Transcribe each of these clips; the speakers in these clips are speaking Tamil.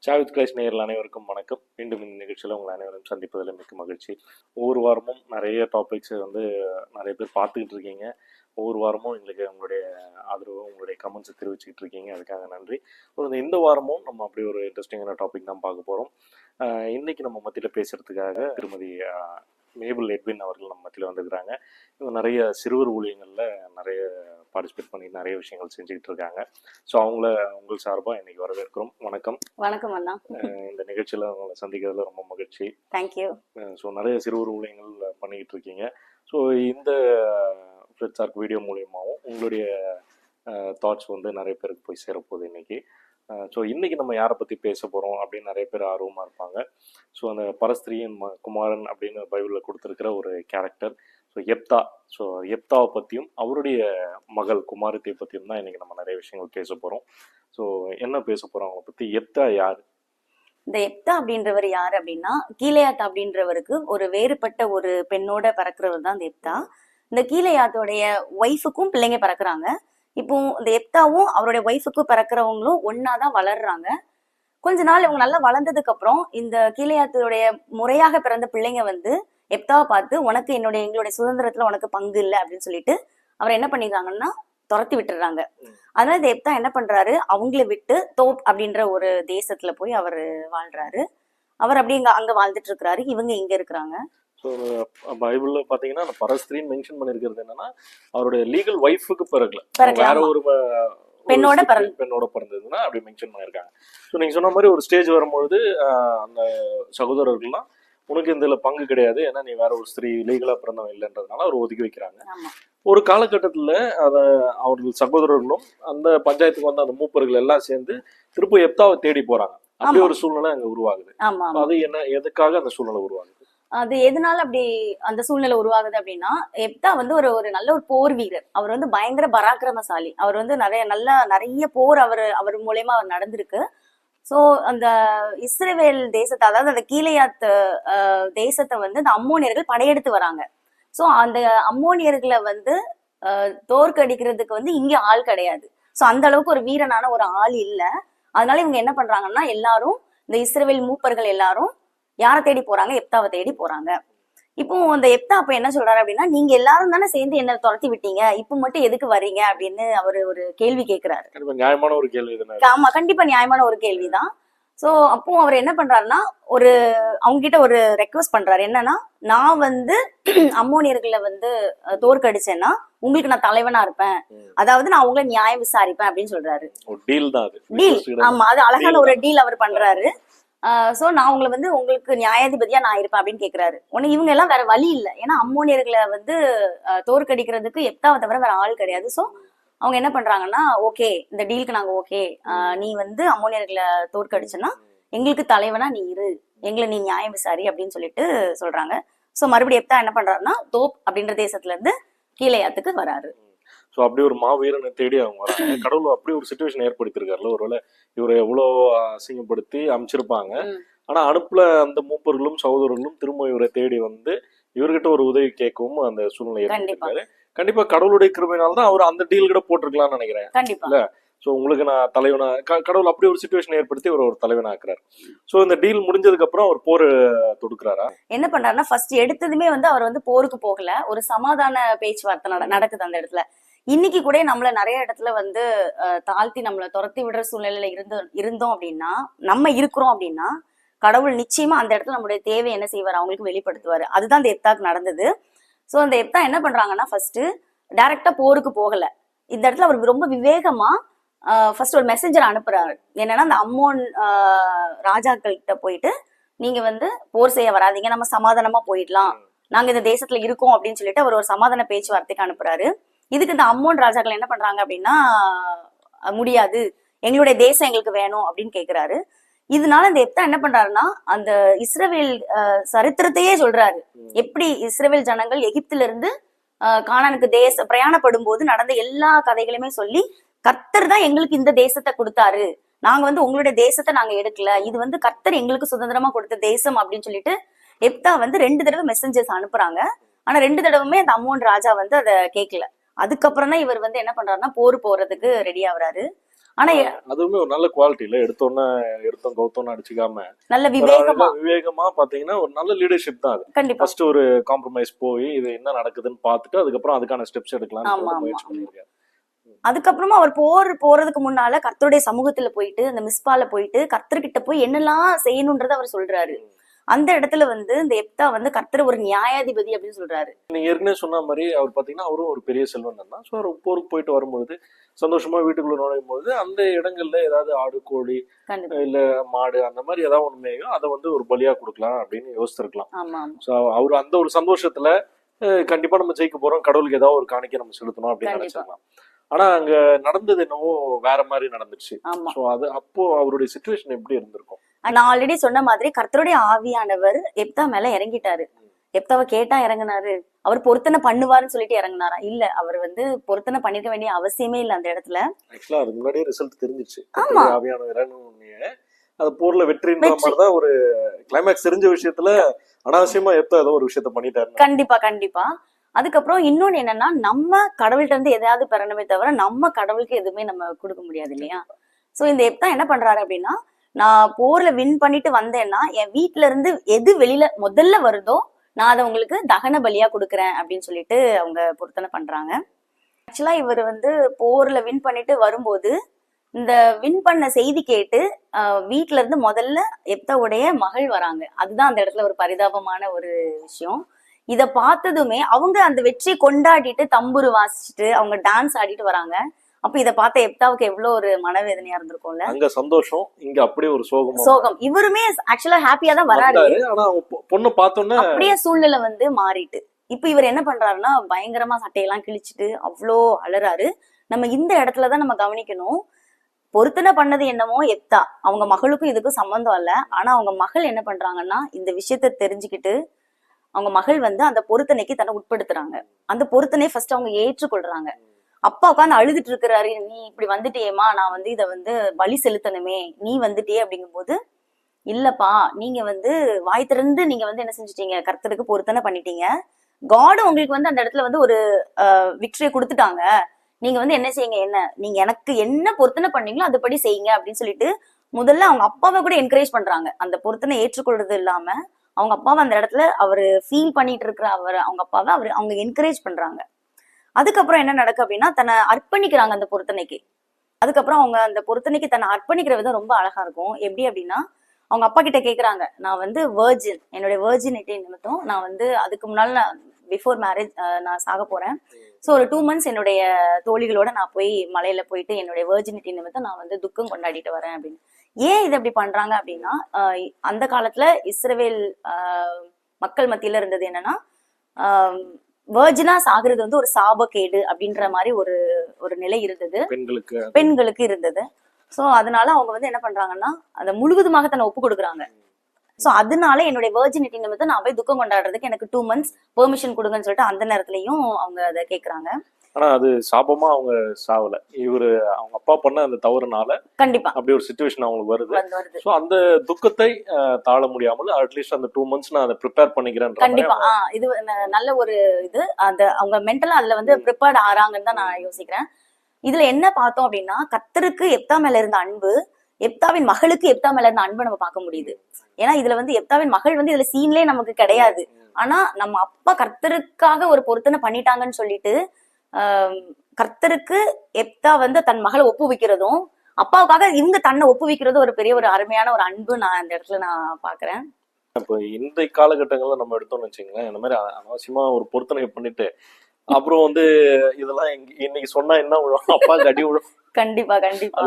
சாவித் கிரைஸ் நேயர்கள் அனைவருக்கும் வணக்கம். மீண்டும் இந்த நிகழ்ச்சியில் உங்கள் அனைவரும் சந்திப்பதில் மிக்க மகிழ்ச்சி. ஒவ்வொரு வாரமும் நிறைய டாபிக்ஸ் நிறைய பேர் பார்த்துக்கிட்டு இருக்கீங்க. ஒவ்வொரு வாரமும் எங்களுக்கு உங்களுடைய ஆதரவு, உங்களுடைய கமெண்ட்ஸை தெரிவிச்சுக்கிட்டு இருக்கீங்க. அதுக்காக நன்றி. இந்த வாரமும் நம்ம அப்படி ஒரு இன்ட்ரெஸ்டிங்கான டாபிக் தான் பார்க்க போகிறோம். இன்னைக்கு நம்ம மத்தியில் பேசுகிறதுக்காக திருமதி மேபிள் எட்வின் அவர்கள் நம்ம மத்தியில் வந்துருக்கிறாங்க. இவங்க நிறைய சிறுவர் ஊழியங்களில் நிறைய பார்ட்டிசிபேட் பண்ணி நிறைய விஷயங்கள் செஞ்சுக்கிட்டு இருக்காங்க. ஸோ உங்கள் சார்பாக இன்னைக்கு வரவேற்கிறோம். வணக்கம். வணக்கம் அண்ணா. இந்த நிகழ்ச்சியில் உங்களை சந்திக்கிறதுல ரொம்ப மகிழ்ச்சி. தேங்க்யூ. ஸோ நிறைய சிறுவர் ஊழியங்கள் பண்ணிக்கிட்டு இருக்கீங்க. ஸோ இந்த ஃப்ளிப்சார்ட் வீடியோ மூலியமாகவும் உங்களுடைய தாட்ஸ் நிறைய பேருக்கு போய் சேரப்போகுது இன்னைக்கு. ஸோ இன்றைக்கி நம்ம யாரை பற்றி பேச போகிறோம் அப்படின்னு நிறைய பேர் ஆர்வமாக இருப்பாங்க. ஸோ அந்த பரஸ்திரியின் குமாரன் அப்படின்னு பைபிளில் கொடுத்துருக்கிற ஒரு கேரக்டர். ஸோ எப்தா. ஸோ எப்தாவை பற்றியும் அவருடைய மகள் குமாரத்தை பற்றியும் தான் இன்றைக்கி நம்ம நிறைய விஷயங்கள் பேச போகிறோம். ஸோ என்ன பேச போகிறோம் அவங்களை பற்றி? எப்தா யார்? இந்த எப்தா அப்படின்றவர் யார் அப்படின்னா, கீலேயாத் அப்படின்றவருக்கு ஒரு வேறுபட்ட ஒரு பெண்ணோட பிறக்கிறவர் தான் இந்த எப்தா. இந்த கீலேயாத்தோடைய ஒய்ஃபுக்கும் பிள்ளைங்க பிறக்கிறாங்க. இப்போ இந்த எப்தாவும் அவருடைய ஒய்ஃபுக்கும் பிறக்கிறவங்களும் ஒன்னாதான் வளர்றாங்க. கொஞ்ச நாள் இவங்க நல்லா வளர்ந்ததுக்கு அப்புறம் இந்த கீலேயாத்துடைய முறையாக பிறந்த பிள்ளைங்க எப்தாவை பார்த்து, உனக்கு எங்களுடைய சுதந்திரத்துல உனக்கு பங்கு இல்லை அப்படின்னு சொல்லிட்டு அவர் என்ன பண்ணிடுறாங்கன்னா துரத்தி விட்டுறாங்க. அதனால இந்த எப்தா என்ன பண்றாரு, அவங்கள விட்டு தோப் அப்படின்ற ஒரு தேசத்துல போய் அவர் வாழ்றாரு. அவர் அப்படி அங்க வாழ்ந்துட்டு இருக்கிறாரு. இவங்க இங்க இருக்கிறாங்க. ஸோ பைபிள்ல பாத்தீங்கன்னா அந்த பரஸ்திரின்னு மென்ஷன் பண்ணிருக்கிறது என்னன்னா, அவருடைய லீகல் ஒய்ஃபுக்கு பிறக்கல, வேற ஒரு பெண்ணோட பிறந்ததுன்னா அப்படி மென்ஷன் பண்ணிருக்காங்க. ஸோ நீங்க சொன்ன மாதிரி ஒரு ஸ்டேஜ் வரும்பொழுது அந்த சகோதரர்கள்லாம் உனக்கு இதுல பங்கு கிடையாது, ஏன்னா நீ வேற ஒரு ஸ்திரீ லீகலா பிறந்தவன் இல்லைன்றதுனால அவர் ஒதுக்கி வைக்கிறாங்க. ஒரு காலகட்டத்துல அவர்கள் சகோதரர்களும் அந்த பஞ்சாயத்துக்கு வந்த அந்த மூப்பர்கள் எல்லாம் சேர்ந்து திரும்ப எப்தாவை தேடி போறாங்க. அப்படி ஒரு சூழ்நிலை அங்க உருவாகுது. அது என்ன, எதுக்காக அந்த சூழ்நிலை உருவாகுது? அது எதனால அப்படி அந்த சூழ்நிலை உருவாகுது அப்படின்னா, எப்தா ஒரு நல்ல ஒரு போர் வீரர். அவர் பயங்கர பராக்கிரமசாலி. அவர் நிறைய போர் அவர் மூலயமா அவர் நடந்திருக்கு. சோ அந்த இஸ்ரவேல் தேசத்தை, அதாவது அந்த கீலேயாத் தேசத்தை அந்த அம்மோனியர்கள் படையெடுத்து வராங்க. சோ அந்த அம்மோனியர்களை தோற்கடிக்கிறதுக்கு இங்க ஆள் கிடையாது. சோ அந்த அளவுக்கு ஒரு வீரனான ஒரு ஆள் இல்ல. அதனால இவங்க என்ன பண்றாங்கன்னா, எல்லாரும் இந்த இஸ்ரவேல் மூப்பர்கள் எல்லாரும் யாரை தேடி போறாங்க? எப்தாவை தேடி போறாங்க. இப்போ அந்த எப்தா அப்ப என்ன சொல்றாரு அப்படின்னா, நீங்க எல்லாரும் தானே சேர்ந்து என்ன துரத்தி விட்டீங்க, இப்ப மட்டும் எதுக்கு வர்றீங்க அப்படின்னு அவரு ஒரு கேள்வி கேட்கிறாரு. நியாயமான ஒரு கேள்வி. ஆமா, கண்டிப்பா நியாயமான ஒரு கேள்விதான். சோ அப்போ அவர் என்ன பண்றாருன்னா, அவங்க கிட்ட ஒரு ரெக்வஸ்ட் பண்றாரு. என்னன்னா, நான் அம்மோனியர்களை தோற்கடிச்சேன்னா உங்களுக்கு நான் தலைவனா இருப்பேன், அதாவது நான் உங்களை நியாயம் விசாரிப்பேன் அப்படின்னு சொல்றாரு. டீல். ஆமா, அது அழகான ஒரு டீல் அவர் பண்றாரு. சோ நான் உங்களை உங்களுக்கு நியாயாதிபதியா நான் இருப்பேன் அப்படின்னு கேக்குறாரு. உடனே இவங்க எல்லாம் வேற வழி இல்லை, ஏன்னா அம்மோனியர்களை தோற்கடிக்கிறதுக்கு எப்தாவை தவிர வேற ஆள் கிடையாது. சோ அவங்க என்ன பண்றாங்கன்னா, ஓகே இந்த டீலுக்கு நாங்க ஓகே, நீ அம்மோனியர்களை தோற்கடிச்சனா எங்களுக்கு தலைவனா நீ இரு, எங்களை நீ நியாயம் விசாரி அப்படின்னு சொல்லிட்டு சொல்றாங்க. சோ மறுபடியும் எப்தா என்ன பண்றாருன்னா, தோப் அப்படின்ற தேசத்துல இருந்து கீலேயாத்துக்கு வராரு. ஸோ அப்படி ஒரு மாவீரனை தேடி அவங்க வராங்க. கடவுள் அப்படி ஒரு சுச்சுவேஷன் ஏற்படுத்திருக்காருல. ஒருவேளை இவரை எவ்வளோ அசிங்கப்படுத்தி அமைச்சிருப்பாங்க, ஆனா அனுப்புல அந்த மூப்பர்களும் சகோதரர்களும் திரும்ப இவரை தேடி இவர்கிட்ட ஒரு உதவி கேட்கவும் அந்த சூழ்நிலை ஏற்பட்டிருக்காரு. கண்டிப்பா கடவுளுடைய கிருபையினால்தான் அவர் அந்த டீல் கூட போட்டிருக்கலாம்னு நினைக்கிறேன். இல்ல, ஸோ உங்களுக்கு நான் தலைவனா, கடவுள் அப்படி ஒரு சுச்சுவேஷன் ஏற்படுத்தி ஒரு தலைவனா ஆக்குறாரு. ஸோ இந்த டீல் முடிஞ்சதுக்கு அப்புறம் அவர் போர் தொடுக்கிறாரா? என்ன பண்றாருன்னா, ஃபர்ஸ்ட் எடுத்ததுமே அவர் போருக்கு போகல, ஒரு சமாதான பேச்சுவார்த்தை நடக்குது அந்த இடத்துல. இன்னைக்கு கூட நம்மள நிறைய இடத்துல தாழ்த்தி நம்மளை துரத்தி விடுற சூழ்நிலையில இருந்தோம் அப்படின்னா, நம்ம இருக்கிறோம் அப்படின்னா, கடவுள் நிச்சயமா அந்த இடத்துல நம்மளுடைய தேவை என்ன செய்வார், அவங்களுக்கு வெளிப்படுத்துவாரு. அதுதான் இந்த எப்தாக்கு நடந்தது. சோ அந்த எப்தா என்ன பண்றாங்கன்னா, ஃபர்ஸ்ட் டைரக்டா போருக்கு போகல. இந்த இடத்துல அவர் ரொம்ப விவேகமா ஃபர்ஸ்ட் ஒரு மெசேஞ்சர் அனுப்புறாரு. என்னன்னா, அந்த அம்மோன் ராஜாக்கள் கிட்ட போயிட்டு, நீங்க போர் செய்ய வராதீங்க, நம்ம சமாதானமா போயிடலாம், நாங்க இந்த தேசத்துல இருக்கோம் அப்படின்னு சொல்லிட்டு அவர் ஒரு சமாதான பேச்சுவார்த்தைக்கு அனுப்புறாரு. இதுக்கு இந்த அம்மோன் ராஜாக்கள் என்ன பண்றாங்க அப்படின்னா, முடியாது, எங்களுடைய தேசம் எங்களுக்கு வேணும் அப்படின்னு கேக்குறாரு. இதனால இந்த எப்தா என்ன பண்றாருன்னா, அந்த இஸ்ரவேல் சரித்திரத்தையே சொல்றாரு. எப்படி இஸ்ரவேல் ஜனங்கள் எகிப்துல இருந்து கானானுக்கு பிரயாணப்படும் போது நடந்த எல்லா கதைகளையுமே சொல்லி, கர்த்தர் தான் எங்களுக்கு இந்த தேசத்தை கொடுத்தாரு, நாங்க உங்களுடைய தேசத்தை நாங்க எடுக்கல, இது கர்த்தர் எங்களுக்கு சுதந்திரமா கொடுத்த தேசம் அப்படின்னு சொல்லிட்டு எப்தா 2 தடவை மெசஞ்சர்ஸ் அனுப்புறாங்க. ஆனா 2 தடவுமே அந்த அம்மோன் ராஜா அதை கேட்கல. அதுக்கப்புறம் தான் இவர் என்ன பண்றாருன்னா, போர் போறதுக்கு ரெடி ஆகுறாரு. ஆனா அதுவுமே ஒரு நல்ல குவாலிட்டி இல்ல, எடுத்தோம் கௌத்தோன்னு அடிச்சுக்காம நல்ல ஒரு விவேகமா விவேகமா பாத்தீங்கன்னா ஒரு நல்ல லீடர்ஷிப் தான் அது. கண்டிப்பா. ஃபர்ஸ்ட் ஒரு காம்ப்ரமைஸ் போய் இது என்ன நடக்குதுன்னு பார்த்துட்டு அதுக்கப்புறம் அதுக்கான ஸ்டெப்ஸ் எடுக்கலாம்னு முயற்சி பண்ணிருக்காரு. அதுக்கப்புறமா அவர் போறதுக்கு முன்னால கர்த்தருடைய சமூகத்துல போயிட்டு அந்த மிஸ்பால போயிட்டு கர்த்தர்கிட்ட போய் என்னெல்லாம் செய்யணும்ன்றத அவர் சொல்றாரு. அந்த இடத்துல வந்து இந்த எப்தா வந்து கர்த்தர் ஒரு நியாயாதிபதி அப்படின்னு சொல்றாரு. நீங்க ஏற்கனவே சொன்ன மாதிரி அவர் பாத்தீங்கன்னா அவரும் ஒரு பெரிய செல்வந்தன் தான். ஸோ அவர் போருக்கு போயிட்டு வரும்பொழுது சந்தோஷமா வீட்டுக்குள்ள நுழையும் போது அந்த இடங்கள்ல ஏதாவது ஆடு கோழி இல்ல மாடு அந்த மாதிரி ஏதாவது ஒண்ணு மேயும் அதை வந்து ஒரு பலியா கொடுக்கலாம் அப்படின்னு யோசிச்சிருக்கலாம். ஸோ அவர் அந்த ஒரு சந்தோஷத்துல கண்டிப்பா நம்ம ஜெயிக்க போறோம், கடவுளுக்கு ஏதாவது ஒரு காணிக்கை நம்ம செலுத்தணும் அப்படின்னு நினைச்சிருக்கலாம். ஆனா அங்க நடந்தது என்னவோ வேற மாதிரி நடந்துச்சு. ஸோ அது அப்போ அவருடைய சிச்சுவேஷன் எப்படி இருந்திருக்கும்? நான் ஆல்ரெடி சொன்ன மாதிரி கர்த்தருடைய ஆவியானவர் எப்தா மேல இறங்கிட்டாரு. எப்தாவை கேட்டா இறங்குனாரு. அவர் பொருத்தனை பண்ணுவாருன்னு சொல்லிட்டு இறங்குனாரா? இல்ல, அவர் வந்து பொருத்தனை பண்ணிருக்க வேண்டிய அவசியமே இல்ல அந்த இடத்துல. ஆக்சுவலா அதுக்கு முன்னாடியே ரிசல்ட் தெரிஞ்சிச்சு. ஆவியானவர் இறங்குனே அது போர்ல வெற்றின்ற மாதிரிதான் ஒரு கிளைமேக்ஸ் தெரிஞ்ச விஷயத்துல அனாவசியமா எப்தா ஏதோ ஒரு விஷயத்த பண்ணிட்டாரு. கண்டிப்பா கண்டிப்பா. அதுக்கப்புறம் இன்னொன்னு என்னன்னா, நம்ம கடவுள்கிட்ட இருந்து எதையாவது பெறணுமே தவிர நம்ம கடவுளுக்கு எதுவுமே நம்ம கொடுக்க முடியாது இல்லையா? சோ இந்த எப்தா என்ன பண்றாரு அப்படின்னா, நான் போர்ல வின் பண்ணிட்டு வந்தேன்னா என் வீட்டுல இருந்து எது வெளியில முதல்ல வருதோ நான் அதை உங்களுக்கு தகன பலியா கொடுக்குறேன் அப்படின்னு சொல்லிட்டு அவங்க பொருத்தனை பண்றாங்க. ஆக்சுவலா இவர் வந்து போர்ல வின் பண்ணிட்டு வரும்போது இந்த வின் பண்ண செய்தி கேட்டு வீட்டுல இருந்து முதல்ல எப்தாவுடைய மகள் வராங்க. அதுதான் அந்த இடத்துல ஒரு பரிதாபமான ஒரு விஷயம். இத பார்த்ததுமே அவங்க அந்த வெற்றியை கொண்டாடிட்டு தம்புரு வாசிச்சுட்டு அவங்க டான்ஸ் ஆடிட்டு வராங்க. அப்ப இத பார்த்த எப்தாவுக்கு எவ்வளவு ஒரு மனவேதனையா இருந்திருக்கும்ல. அங்க சந்தோஷம், இங்க அப்படியே ஒரு சோகம். இவருமே ஆக்சுவலா ஹாப்பியா தான் வராரு. ஆனா பொண்ணு பார்த்தோன்னே அப்படியே சூழ்நிலை வந்து மாறிட்டு இப்ப இவர் என்ன பண்றாருன்னா பயங்கரமா சட்டையெல்லாம் கிழிச்சிட்டு அவ்வளோ அலறாரு. நம்ம இந்த இடத்துலதான் நம்ம கவனிக்கணும். பொருத்தனை பண்ணது என்னமோ எப்தா, அவங்க மகளுக்கும் இதுக்கும் சம்பந்தம் இல்ல. ஆனா அவங்க மகள் என்ன பண்றாங்கன்னா இந்த விஷயத்த தெரிஞ்சுக்கிட்டு அவங்க மகள் வந்து அந்த பொருத்தனைக்கு தன்னை உட்படுத்துறாங்க. அந்த பொருத்தனை ஃபர்ஸ்ட் அவங்க ஏற்றுக்கொள்றாங்க. அப்பா உட்காந்து அழுதுட்டு இருக்கிறாரு, நீ இப்படி வந்துட்டியேமா, நான் வந்து இதை வந்து பலி செலுத்தணுமே, நீ வந்துட்டியே அப்படிங்கும் போது, இல்லப்பா நீங்க வந்து வாய் திறந்து நீங்க வந்து என்ன செஞ்சுட்டீங்க, கர்த்தருக்கு பொருத்தனை பண்ணிட்டீங்க. காடு உங்களுக்கு வந்து அந்த இடத்துல வந்து ஒரு விக்டரியை கொடுத்துட்டாங்க. நீங்க வந்து என்ன செய்யுங்க, என்ன நீங்க எனக்கு என்ன பொருத்தனை பண்ணீங்களோ அதுபடி செய்யுங்க அப்படின்னு சொல்லிட்டு முதல்ல அவங்க அப்பாவை கூட என்கரேஜ் பண்றாங்க. அந்த பொருத்தனை ஏற்றுக்கொள்றது இல்லாம அவங்க அப்பாவை அந்த இடத்துல அவரு ஃபீல் பண்ணிட்டு இருக்கிற அவங்க அப்பாவை அவங்க என்கரேஜ் பண்றாங்க. அதுக்கப்புறம் என்ன நடக்கு அப்படின்னா தன்னை அர்ப்பணிக்கிறாங்க அந்த பொருத்தனைக்கு. அதுக்கப்புறம் அவங்க அந்த பொருத்தனைக்கு தன்னை அர்ப்பணிக்கிற விதம் ரொம்ப அழகா இருக்கும். எப்படி அப்படின்னா அவங்க அப்பா கிட்ட கேக்குறாங்க, நான் வந்து வெர்ஜின், என்னுடைய வெர்ஜினிட்டி நிமித்தம் நான் வந்து அதுக்கு முன்னால பிஃபோர் மேரேஜ் நான் சாக போறேன். ஸோ ஒரு 2 months என்னுடைய தோழிகளோட நான் போய் மலையில போயிட்டு என்னுடைய வெர்ஜினிட்டி நிமித்தம் நான் வந்து துக்கம் கொண்டாடிட்டு வரேன் அப்படின்னு. ஏன் இது அப்படி பண்றாங்க அப்படின்னா அந்த காலத்துல இஸ்ரவேல் மக்கள் மத்தியில இருந்தது என்னன்னா வெர்ஜினா சாகுறது வந்து ஒரு சாபக்கேடு அப்படின்ற மாதிரி ஒரு நிலை இருந்தது, பெண்களுக்கு இருந்தது. சோ அதனால அவங்க வந்து என்ன பண்றாங்கன்னா அதை முழுவதுமாக தன்னை ஒப்பு கொடுக்குறாங்க. சோ அதனால என்னுடைய வெர்ஜினிட்டி நிமித்தம் நான் போய் துக்கம் கொண்டாடுறதுக்கு எனக்கு 2 months பெர்மிஷன் கொடுங்கன்னு சொல்லிட்டு அந்த நேரத்துலயும் அவங்க அதை கேக்குறாங்க. ஆனா அது சாபமா அவங்க சாவல, இவரு அவங்க அப்பா பண்ண அந்த தவறுனால கண்டிப்பா அப்படி ஒரு சிச்சுவேஷன் அவங்களுக்கு வருது. சோ அந்த துக்கத்தை தாழ முடியாமல் அட்லீஸ்ட் அந்த 2 months நான் அதை ப்ரிப்பேர் பண்ணிக்கிறேன். கண்டிப்பா இது நல்ல ஒரு இது. அந்த அவங்க மென்டலா அதுல வந்து ப்ரிப்பேர்ட் ஆறாங்கன்னு தான் நான் யோசிக்கிறேன். இதுல என்ன பார்த்தோம் அப்படின்னா கர்த்தருக்கு எப்தா மேல இருந்த அன்பு, எப்தாவின் மகளுக்கு எப்தா மேல இருந்த அன்பு நம்ம பார்க்க முடியுது. ஏன்னா இதுல வந்து எப்தாவின் மகள் வந்து இதுல சீன்லயே நமக்கு கிடையாது. ஆனா நம்ம அப்பா கர்த்தருக்காக ஒரு பொருத்தனை பண்ணிட்டாங்கன்னு சொல்லிட்டு கர்த்தருக்கு எப்தா வந்து தன் மகளை ஒப்புவிக்கிறதும் அப்பாவுக்காக இவங்க தன்னை ஒப்புவிக்கிறதும் ஒரு பெரிய ஒரு அருமையான ஒரு அன்பு நான் அந்த இடத்துல நான் பாக்குறேன். இப்போ இந்த காலகட்டங்கள்ல நம்ம எடுத்தோம்னு வச்சுங்களேன், இந்த மாதிரி அனாவசியமா ஒரு பொருத்தனை பண்ணிட்டு அப்புறம் வந்து இதெல்லாம் இன்னைக்கு சொன்னா என்ன விழும், அப்பா கடி விழும். கண்டிப்பா கண்டிப்பா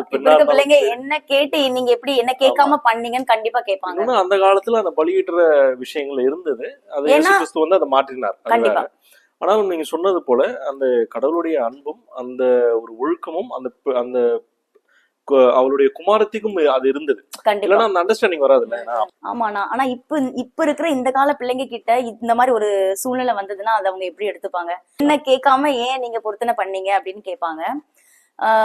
பிள்ளைங்க என்ன கேட்டு நீங்க எப்படி என்ன கேட்காம பண்ணீங்கன்னு கண்டிப்பா கேட்பாங்க. அந்த காலத்துல அந்த பலியிடுற விஷயங்கள் இருந்தது, அது இயேசு கிறிஸ்து வந்து அதை மாற்றினார். கண்டிப்பா. ஆனால் நீங்க சொன்னது போல அந்த கடவுளுடைய அன்பும் அந்த ஒரு ஒழுக்கமும் அந்த அந்த அவளுடைய குமாரத்திக்கும் அது இருந்தது. இல்லைன்னா அந்த அண்டர்ஸ்டாண்டிங் வராதுல்ல. ஆமாண்ணா. ஆனா இப்ப இருக்கிற இந்த கால பிள்ளைங்க கிட்ட இந்த மாதிரி ஒரு சூழ்நிலை வந்ததுன்னா அதை அவங்க எப்படி எடுத்துப்பாங்க? என்ன கேட்காம ஏன் நீங்க பொருத்தனை பண்ணீங்க அப்படின்னு கேட்பாங்க.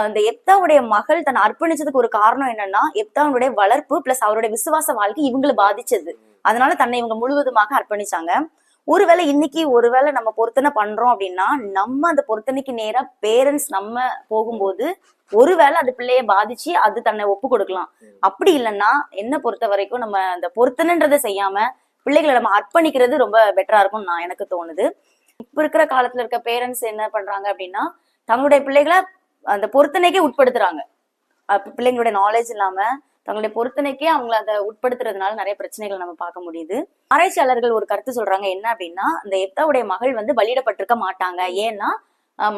இந்த எப்தாவுடைய மகள் தன்னை அர்ப்பணிச்சதுக்கு ஒரு காரணம் என்னன்னா எப்தாவுடைய வளர்ப்பு பிளஸ் அவருடைய விசுவாச வாழ்க்கை இவங்களை பாதிச்சது. அதனால தன்னை இவங்க முழுவதுமாக அர்ப்பணிச்சாங்க. ஒருவேளை இன்னைக்கு ஒருவேளை நம்ம பொருத்தனை பண்றோம் அப்படின்னா நம்ம அந்த பொருத்தனைக்கு நேரா பேரண்ட்ஸ் நம்ம போகும்போது ஒருவேளை அது பிள்ளைய பாதிச்சு அது தன்னை ஒப்பு கொடுக்கலாம். அப்படி இல்லைன்னா என்ன பொறுத்த வரைக்கும் நம்ம அந்த பொருத்தனைன்றதை செய்யாம பிள்ளைகளை நம்ம அர்ப்பணிக்கிறது ரொம்ப பெட்டரா இருக்கும் நான் எனக்கு தோணுது. இப்ப இருக்கிற காலத்துல இருக்க பேரண்ட்ஸ் என்ன பண்றாங்க அப்படின்னா தங்களுடைய பிள்ளைகளை அந்த பொருத்தனைக்கே உட்படுத்துறாங்க. பிள்ளைங்களுடைய நாலேஜ் இல்லாம தங்களுடைய பொருத்தனைக்கே அவங்களை அதை உட்படுத்துறதுனால நிறைய பிரச்சனைகள் நம்ம பார்க்க முடியுது. ஆராய்ச்சியாளர்கள் ஒரு கருத்து சொல்றாங்க என்ன அப்படின்னா இந்த எப்தாவுடைய மகள் வந்து பலியிடப்பட்டிருக்க மாட்டாங்க. ஏன்னா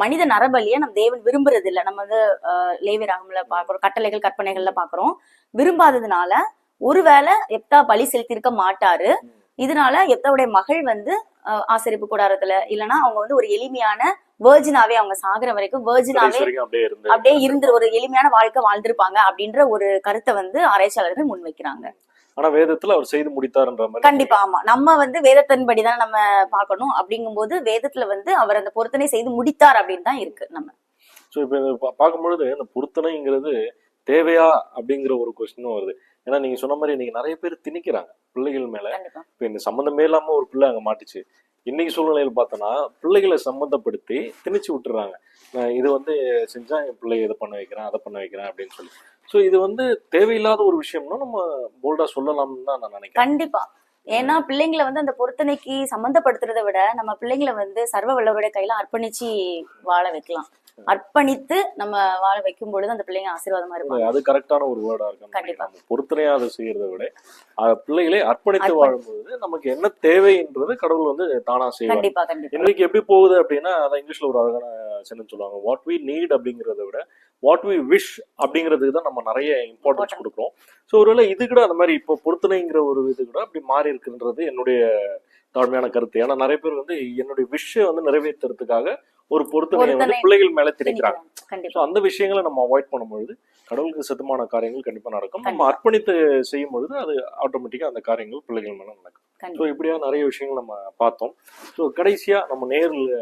மனித நரபலியை நம்ம தேவன் விரும்புறது இல்லை. நம்ம வந்து லேவியராகம்ல பாக்குறோம், கட்டளைகள் கற்பனைகள்ல பாக்குறோம். விரும்பாததுனால ஒருவேளை எப்தா பலி செலுத்தியிருக்க மாட்டாரு. இதனால எப்தாவுடைய மகள் வந்து ஆசரிப்பு கூடாரத்துல இல்லைன்னா அவங்க வந்து ஒரு எளிமையான வேர்ஜினாவே அவங்க சாகுற வரைக்கும் வேர்ஜினாவே அப்படியே இருந்து ஒரு எளிமையான வாழ்க்கை வாழ்ந்திருப்பாங்க அப்படின்ற ஒரு கருத்தை வந்து ஆராய்ச்சியாளர்கள் முன்வைக்கிறாங்க. ஆனா வேதத்துல அவர் செய்து முடித்தார்ன்ற மாதிரி. கண்டிப்பா ஆமா, நம்ம வந்து வேதத்தின்படிதான் நம்ம பார்க்கணும். அப்படிங்கும்போது வேதத்துல வந்து அவர் அந்த பொருத்தனை செய்து முடித்தார் அப்படின்னு தான் இருக்கு. நம்ம சோ இப்ப பார்க்கும்பொழுது இந்த பொருத்தனைங்கிறது தேவையா அப்படிங்கிற ஒரு கொஸ்டினும் வருது. ஏன்னா நீங்க சொன்ன மாதிரி நீங்க நிறைய பேர் திணிக்கிறாங்க பிள்ளைகள் மேல. இப்ப இந்த சம்பந்தமே இல்லாம ஒரு பிள்ளை அங்க மாட்டுச்சு. இன்னைக்கு சூழ்நிலையில் பார்த்தோன்னா பிள்ளைகளை சம்மந்தப்படுத்தி திணிச்சு விட்டுறாங்க. இது வந்து செஞ்சா என் பிள்ளை இதை பண்ண வைக்கிறேன் அதை பண்ண வைக்கிறேன் அப்படின்னு சொல்லி. ஸோ இது வந்து தேவையில்லாத ஒரு விஷயம்னா நம்ம போல்டா சொல்லலாம்னு தான் நான் நினைக்கிறேன். கண்டிப்பா. ஏன்னா பிள்ளைங்களை வந்து அந்த பொருத்தனைக்கு சம்மந்தப்படுத்துறதை விட நம்ம பிள்ளைங்களை வந்து சர்வ வல்லவருடைய கையில அர்ப்பணிச்சு வாழ வைக்கலாம். அர்ப்பணித்து நம்ம வாழ வைக்கும் பொழுது அந்த பிள்ளைங்க ஆசீர்வாதமா இருக்கும். அது கரெக்டான ஒரு வேர்டா இருக்கும். பொருத்தனையா அதை செய்யறதை விட பிள்ளைகளை அர்ப்பணித்து வாழும்போது நமக்கு என்ன தேவைன்றது கடவுள் வந்து தானா செய்வார். கண்டிப்பா கண்டிப்பா. இன்னைக்கு எப்படி போகுது அப்படின்னா அதான் இங்கிலீஷ்ல ஒரு அழகான சென்டென்ஸ் சொல்லுவாங்க, வாட் வி நீட் அப்படிங்கறத விட வாட் வி விஷ் அப்படிங்கிறதுக்கு தான் நம்ம நிறைய இம்பார்ட்டன்ஸ் கொடுக்குறோம். ஸோ ஒருவேளை இது கூட அந்த மாதிரி இப்போ பொருத்தனைங்கிற ஒரு இது கூட அப்படி மாறி இருக்குன்றது என்னுடைய தாழ்மையான கருத்து. ஏன்னா நிறைய பேர் வந்து என்னுடைய விஷய வந்து நிறைவேற்றுறதுக்காக ஒரு பொருத்தனையை வந்து பிள்ளைகள் மேல திணிக்கிறாங்க. ஸோ அந்த விஷயங்களை நம்ம அவாய்ட் பண்ணும்பொழுது கடவுளுக்கு சித்தமான காரியங்கள் கண்டிப்பா நடக்கும். நம்ம அர்ப்பணித்து செய்யும் பொழுது அது ஆட்டோமேட்டிக்கா அந்த காரியங்கள் பிள்ளைகள் மேல நடக்கும். ஸோ இப்படியா நிறைய விஷயங்கள் நம்ம பார்த்தோம். ஸோ கடைசியா நம்ம நேரில்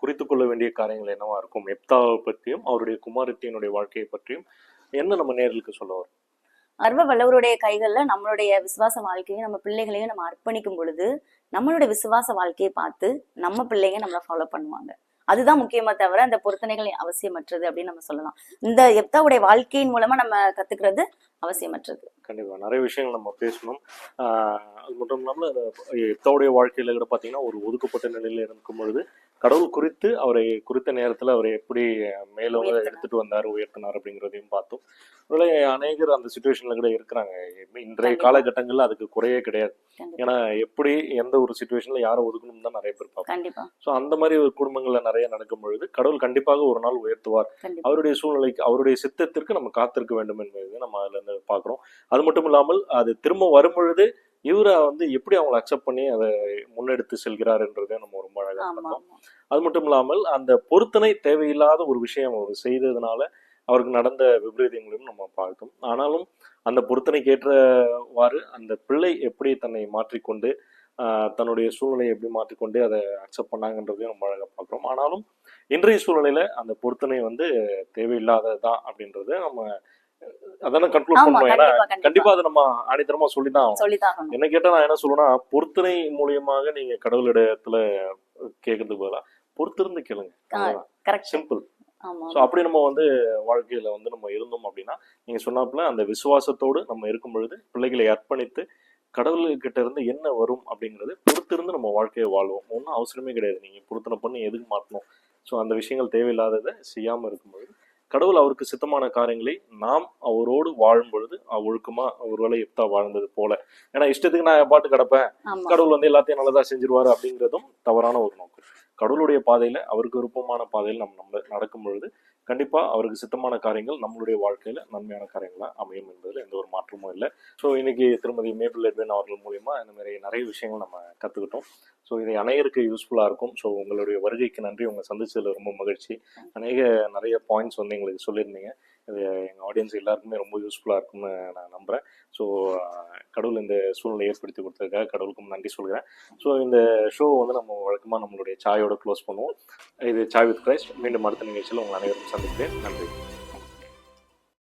குறித்து கொள்ள வேண்டிய காரியங்கள் என்னவா இருக்கும்? எப்தாவை பற்றியும் அவருடைய குமாரத்தினுடைய வாழ்க்கையை பற்றியும் என்ன நம்ம நேர்களுக்கு சொல்ல வரும்? சர்வ வல்லவருடைய கைகள்ல நம்மளுடைய விசுவாச வாழ்க்கையும் நம்ம பிள்ளைகளையும் நம்ம அர்ப்பணிக்கும் பொழுது நம்மளுடைய விசுவாச வாழ்க்கையை பார்த்து நம்ம பிள்ளைங்க நம்மளை ஃபாலோ பண்ணுவாங்க. அதுதான் முக்கியமா தவிர அந்த பொருத்தனைகள் அவசியமற்றது அப்படின்னு நம்ம சொல்லலாம். இந்த எப்தாவுடைய வாழ்க்கையின் மூலமா நம்ம கத்துக்கிறது அவசியமற்றது. கண்டிப்பா நிறைய விஷயங்கள் நம்ம பேசணும். அது மட்டும் இல்லாமல் எப்தாவுடைய வாழ்க்கையில கூட பார்த்தீங்கன்னா ஒரு ஒதுக்கப்பட்ட நிலையில இருக்கும் பொழுது கடவுள் குறித்து அவரை குறித்த நேரத்துல அவரை எப்படி மேலும் எடுத்துட்டு வந்தார் உயர்த்தினார் அப்படிங்கிறதையும் பார்த்தோம். ஒருவேளை அநேகர் அந்த சுச்சுவேஷன்ல கூட இருக்கிறாங்க. இன்றைய காலகட்டங்கள்ல அதுக்கு குறையே கிடையாது. ஏன்னா எப்படி எந்த ஒரு சுச்சுவேஷன்ல யாரை ஒதுக்கணும் தான் நிறைய பேர் பார்ப்பாங்க. ஸோ அந்த மாதிரி ஒரு குடும்பங்கள்ல நிறைய நடக்கும் பொழுது கடவுள் கண்டிப்பாக ஒரு நாள் உயர்த்துவார். அவருடைய சூழ்நிலைக்கு அவருடைய சித்தத்திற்கு நம்ம காத்திருக்க வேண்டும் என்பது நம்ம அதுல இருந்து பாக்குறோம். அது மட்டும் இல்லாமல் அது திரும்ப வரும் பொழுது இவரை வந்து எப்படி அவங்களை அக்செப்ட் பண்ணி அதை முன்னெடுத்து செல்கிறார்ன்றதை நம்ம ரொம்ப அழகாக பார்த்தோம். அது மட்டும் இல்லாமல் அந்த பொருத்தனை தேவையில்லாத ஒரு விஷயம் அவர் செய்ததுனால அவருக்கு நடந்த விபரீதங்களையும் நம்ம பார்த்தோம். ஆனாலும் அந்த பொருத்தனைக்கு ஏற்றவாறு அந்த பிள்ளை எப்படி தன்னை மாற்றிக்கொண்டு தன்னுடைய சூழ்நிலையை எப்படி மாற்றிக்கொண்டு அதை அக்செப்ட் பண்ணாங்கன்றதையும் நம்ம அழகாக பார்க்குறோம். ஆனாலும் இன்றைய சூழ்நிலையில அந்த பொருத்தனை வந்து தேவையில்லாததுதான் அப்படின்றத நம்ம அதான கன்க்ளூட் பண்ணுவோம். ஏன்னா கண்டிப்பா அதை நம்ம ஆணித்தரமா சொல்லிதான் ஆகும். என்ன கேட்டா நான் என்ன சொல்லுவேன்னா பொருத்தனை மூலியமாக நீங்க கடவுளிடத்துல கேட்கறதுக்கு பதிலா பொறுத்திருந்து கேளுங்க. சிம்பிள். ஸோ அப்படி நம்ம வந்து வாழ்க்கையில வந்து நம்ம இருந்தோம் அப்படின்னா நீங்க சொன்னாப்புல அந்த விசுவாசத்தோடு நம்ம இருக்கும் பொழுது பிள்ளைகளை அர்ப்பணித்து கடவுள்கிட்ட இருந்து என்ன வரும் அப்படிங்கிறது பொறுத்திருந்து நம்ம வாழ்க்கையை வாழ்வோம். ஒன்றும் அவசரமே கிடையாது. நீங்க பொருத்தனை பண்ணி எதுக்கு மாட்டணும். ஸோ அந்த விஷயங்கள் தேவையில்லாததை செய்யாம இருக்கும்பொழுது கடவுள் அவருக்கு சித்தமான காரியங்களை நாம் அவரோடு வாழும் பொழுது ஒழுக்கமா ஒருவேளை எப்தா வாழ்ந்தது போல. ஏன்னா இஷ்டத்துக்கு நான் பாட்டு கிடப்பேன் கடவுள் வந்து எல்லாத்தையும் நல்லதா செஞ்சிருவாரு அப்படிங்கிறதும் தவறான ஒரு நோக்கம். கடவுளுடைய பாதையில அவருக்கு விருப்பமான பாதையில் நம்ம நடக்கும் பொழுது கண்டிப்பா அவருக்கு சித்தமான காரியங்கள் நம்மளுடைய வாழ்க்கையில நன்மையான காரியங்களா அமையும் என்பதில் எந்த ஒரு மாற்றமும் இல்லை. ஸோ இன்னைக்கு திருமதி மேபிள் எட்வின் அவர்கள் மூலியமா இந்த மாதிரி நிறைய விஷயங்கள் நம்ம கத்துக்கிட்டோம். ஸோ இதை அனைவருக்கு யூஸ்ஃபுல்லா இருக்கும். ஸோ உங்களுடைய வருகைக்கு நன்றி. உங்க சந்திச்சதுல ரொம்ப மகிழ்ச்சி. நிறைய பாயிண்ட்ஸ் வந்து எங்களுக்கு சொல்லியிருந்தீங்க. இது எங்கள் ஆடியன்ஸ் எல்லாருக்குமே ரொம்ப யூஸ்ஃபுல்லாக இருக்கும்னு நான் நம்புகிறேன். ஸோ கடவுள் இந்த சூழ்நிலை ஏற்படுத்தி கொடுத்ததுக்காக கடவுளுக்கும் நன்றி சொல்கிறேன். ஸோ இந்த ஷோ வந்து நம்ம வழக்கமாக நம்மளுடைய சாயோட க்ளோஸ் பண்ணுவோம். இது சாய் வித் கிரைஸ்ட். மீண்டும் அடுத்த நிகழ்ச்சியில் உங்கள் அனைவரும் சந்திக்கிறேன். நன்றி.